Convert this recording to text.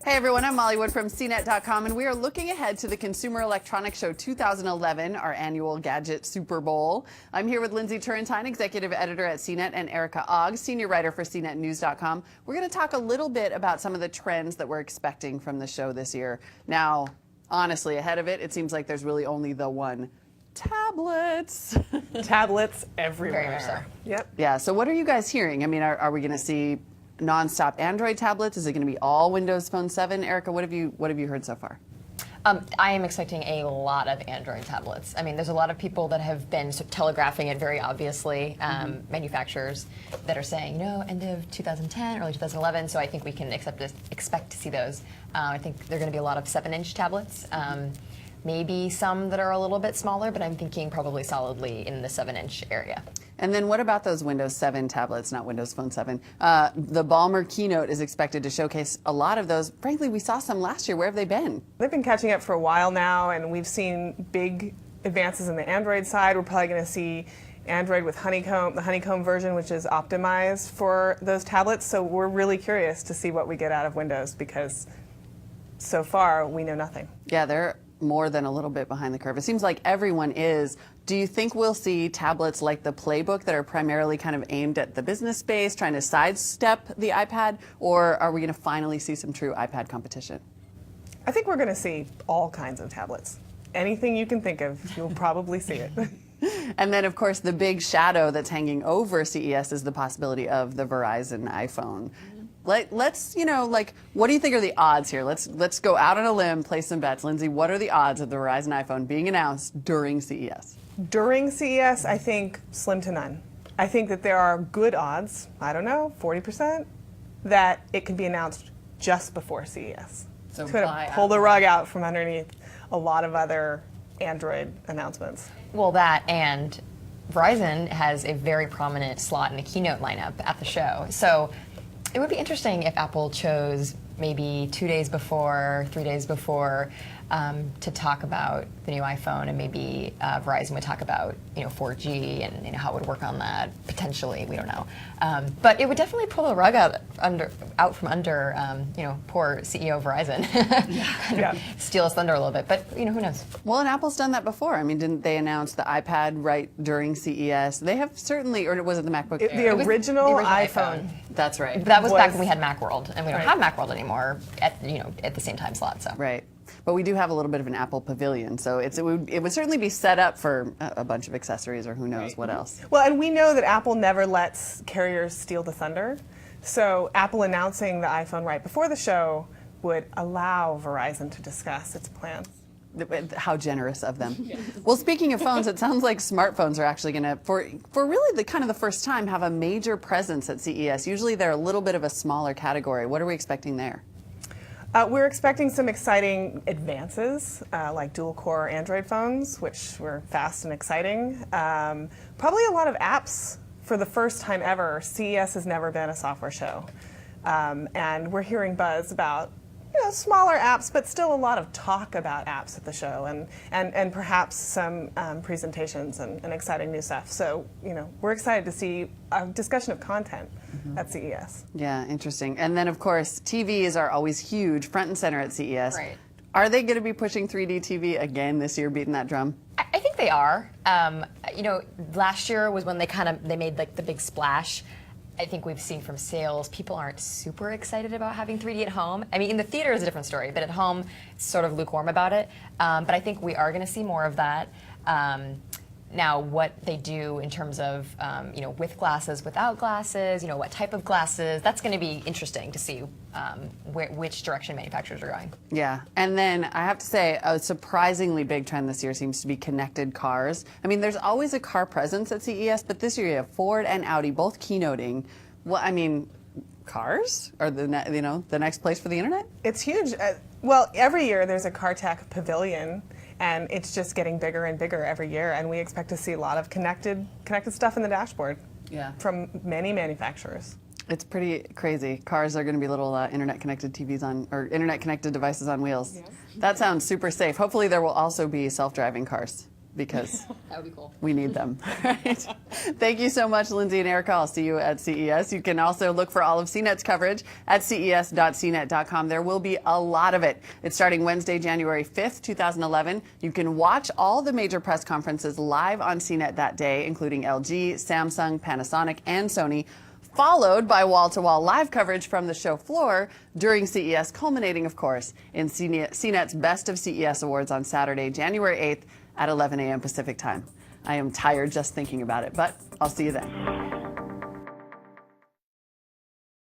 Hey everyone, I'm Molly Wood from CNET.com, and we are looking ahead to the Consumer Electronics Show 2011, our annual Gadget Super Bowl. I'm here with Lindsay Turrentine, Executive Editor at CNET, and Erica Ogg, Senior Writer for CNETnews.com. We're going to talk a little bit about some of the trends that we're expecting from the show this year. Now, honestly, ahead of it, it seems like there's really only the one. Tablets. Tablets everywhere. Very much so. Yep. Yeah, so what are you guys hearing? I mean, are we going to see non-stop Android tablets? Is it going to be all Windows Phone 7? Erica, what have you heard so far? I am expecting a lot of Android tablets. I mean, there's a lot of people that have been telegraphing it very obviously, manufacturers that are saying, end of 2010, early 2011, so I think we can expect to see those. I think there are going to be a lot of 7-inch tablets, maybe some that are a little bit smaller, but I'm thinking probably solidly in the 7-inch area. And then what about those Windows 7 tablets, not Windows Phone 7? The Ballmer keynote is expected to showcase a lot of those. Frankly, we saw some last year. Where have they been? They've been catching up for a while now, and we've seen big advances in the Android side. We're probably going to see Android with Honeycomb, the Honeycomb version, which is optimized for those tablets. So we're really curious to see what we get out of Windows, because so far we know nothing. Yeah, they're more than a little bit behind the curve. It seems like everyone is. Do you think we'll see tablets like the Playbook that are primarily kind of aimed at the business space, trying to sidestep the iPad, or are we going to finally see some true iPad competition? I think we're going to see all kinds of tablets. Anything you can think of, you'll probably see it. And then, of course, the big shadow that's hanging over CES is the possibility of the Verizon iPhone. Let's, what do you think are the odds here? Let's go out on a limb, place some bets. Lindsay, what are the odds of the Verizon iPhone being announced during CES? During CES, I think slim to none. I think that there are good odds, 40%, that it could be announced just before CES. So it's going to pull the rug out from underneath a lot of other Android announcements. Well, that and Verizon has a very prominent slot in the keynote lineup at the show. So it would be interesting if Apple chose maybe 2 days before, 3 days before, to talk about the new iPhone, and maybe Verizon would talk about 4G and how it would work on that potentially. We don't know, but it would definitely pull the rug out from under poor CEO Verizon. Steal his thunder a little bit, but who knows? Well, and Apple's done that before. I mean, didn't they announce the iPad right during CES? They have certainly, or was it the MacBook Air? The original iPhone. That's right. That was back when we had Macworld, and we don't have Macworld anymore at the same time slot. So right. But we do have a little bit of an Apple pavilion, so it would certainly be set up for a bunch of accessories or who knows what else. Well, and we know that Apple never lets carriers steal the thunder. So Apple announcing the iPhone right before the show would allow Verizon to discuss its plans. How generous of them. Well, speaking of phones, it sounds like smartphones are actually going to, for really the first time, have a major presence at CES. Usually they're a little bit of a smaller category. What are we expecting there? We're expecting some exciting advances, like dual-core Android phones, which were fast and exciting. Probably a lot of apps for the first time ever. CES has never been a software show. And we're hearing buzz about smaller apps, but still a lot of talk about apps at the show, and perhaps some presentations and exciting new stuff. So, we're excited to see a discussion of content at CES. Yeah, interesting. And then, of course, TVs are always huge, front and center at CES. Right. Are they going to be pushing 3D TV again this year, beating that drum? I think they are. Last year was when they made the big splash. I think we've seen from sales, people aren't super excited about having 3D at home. I mean, in the theater is a different story, but at home, it's sort of lukewarm about it. But I think we are going to see more of that. Now, what they do in terms of, with glasses, without glasses, what type of glasses, that's going to be interesting to see which direction manufacturers are going. Yeah, and then I have to say, a surprisingly big trend this year seems to be connected cars. I mean, there's always a car presence at CES, but this year you have Ford and Audi both keynoting. Well, I mean, cars are the next place for the internet? It's huge. Well, every year there's a car tech pavilion, and it's just getting bigger and bigger every year, and we expect to see a lot of connected stuff in the dashboard from many manufacturers. It's pretty crazy. Cars are going to be little internet-connected TVs or internet-connected devices on wheels. Yeah. That sounds super safe. Hopefully there will also be self-driving cars. because That would be cool. we need them. Right. Thank you so much, Lindsay and Erica. I'll see you at CES. You can also look for all of CNET's coverage at ces.cnet.com. There will be a lot of it. It's starting Wednesday, January 5th, 2011. You can watch all the major press conferences live on CNET that day, including LG, Samsung, Panasonic, and Sony, followed by wall-to-wall live coverage from the show floor during CES, culminating, of course, in CNET's Best of CES Awards on Saturday, January 8th at 11 a.m. Pacific time. I am tired just thinking about it, but I'll see you then.